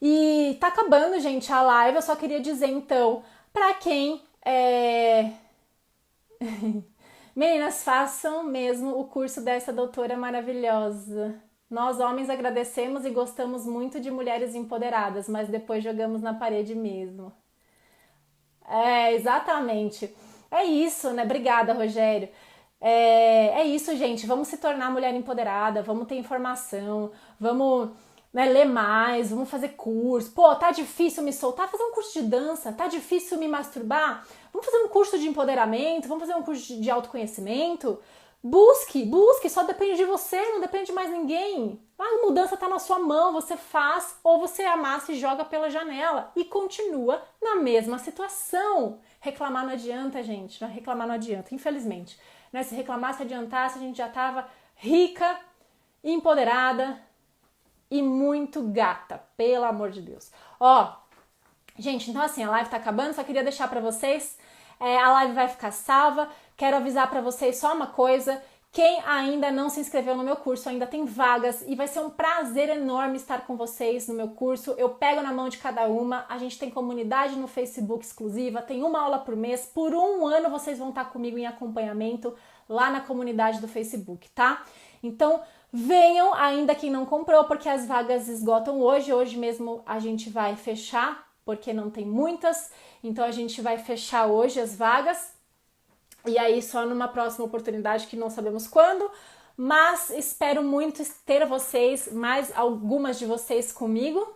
E tá acabando, gente, a live. Eu só queria dizer, então, pra quem meninas, façam mesmo o curso dessa doutora maravilhosa. Nós, homens, agradecemos e gostamos muito de mulheres empoderadas, mas depois jogamos na parede mesmo. Exatamente. É isso, né? Obrigada, Rogério. É isso, gente. Vamos se tornar mulher empoderada, vamos ter informação, vamos... ler mais, vamos fazer curso. Pô, tá difícil me soltar, fazer um curso de dança. Tá difícil me masturbar, vamos fazer um curso de empoderamento, vamos fazer um curso de autoconhecimento. Busque, só depende de você, não depende de mais ninguém. A mudança tá na sua mão, você faz ou você amassa e joga pela janela e continua na mesma situação. Reclamar não adianta, gente, reclamar não adianta, infelizmente. Né? Se reclamasse, adiantasse, a gente já tava rica, empoderada, e muito gata, pelo amor de Deus. Gente, então assim, a live tá acabando, só queria deixar pra vocês, a live vai ficar salva, quero avisar pra vocês só uma coisa, quem ainda não se inscreveu no meu curso, ainda tem vagas e vai ser um prazer enorme estar com vocês no meu curso, eu pego na mão de cada uma, a gente tem comunidade no Facebook exclusiva, tem uma aula por mês, por 1 ano vocês vão estar comigo em acompanhamento lá na comunidade do Facebook, tá? Então, venham ainda quem não comprou, porque as vagas esgotam hoje mesmo a gente vai fechar, porque não tem muitas, então a gente vai fechar hoje as vagas, e aí só numa próxima oportunidade que não sabemos quando, mas espero muito ter vocês, mais algumas de vocês comigo,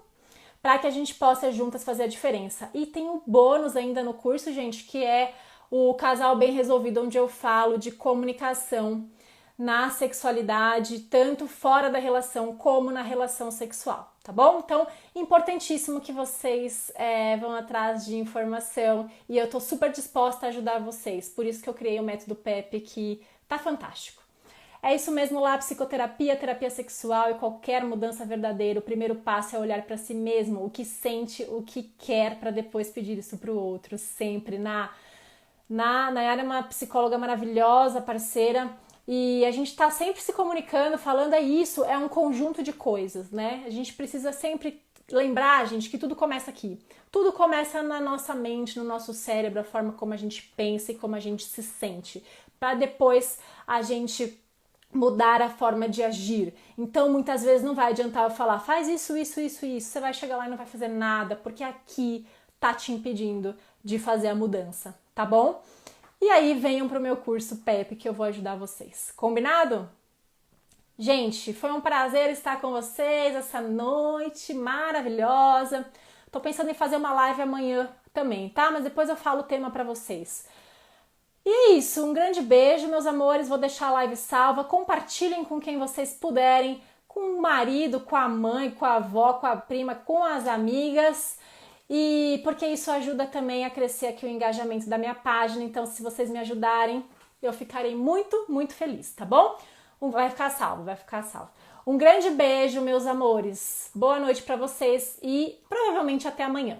para que a gente possa juntas fazer a diferença. E tem um bônus ainda no curso, gente, que é o Casal Bem Resolvido, onde eu falo de comunicação, na sexualidade, tanto fora da relação como na relação sexual, tá bom? Então, importantíssimo que vocês vão atrás de informação e eu tô super disposta a ajudar vocês, por isso que eu criei o método PEP, que tá fantástico. É isso mesmo lá, psicoterapia, terapia sexual e qualquer mudança verdadeira. O primeiro passo é olhar para si mesmo, o que sente, o que quer, para depois pedir isso para o outro, sempre. Nayara é uma psicóloga maravilhosa, parceira, e a gente está sempre se comunicando, falando, é um conjunto de coisas, né? A gente precisa sempre lembrar, gente, que tudo começa aqui. Tudo começa na nossa mente, no nosso cérebro, a forma como a gente pensa e como a gente se sente, para depois a gente mudar a forma de agir. Então, muitas vezes não vai adiantar eu falar, faz isso, isso, isso, isso. Você vai chegar lá e não vai fazer nada, porque aqui tá te impedindo de fazer a mudança, tá bom? E aí, venham pro meu curso PEP, que eu vou ajudar vocês. Combinado? Gente, foi um prazer estar com vocês essa noite maravilhosa. Tô pensando em fazer uma live amanhã também, tá? Mas depois eu falo o tema pra vocês. E é isso, um grande beijo, meus amores, vou deixar a live salva, compartilhem com quem vocês puderem, com o marido, com a mãe, com a avó, com a prima, com as amigas, e porque isso ajuda também a crescer aqui o engajamento da minha página, então se vocês me ajudarem, eu ficarei muito, muito feliz, tá bom? Vai ficar salvo, vai ficar salvo. Um grande beijo, meus amores, boa noite pra vocês e provavelmente até amanhã.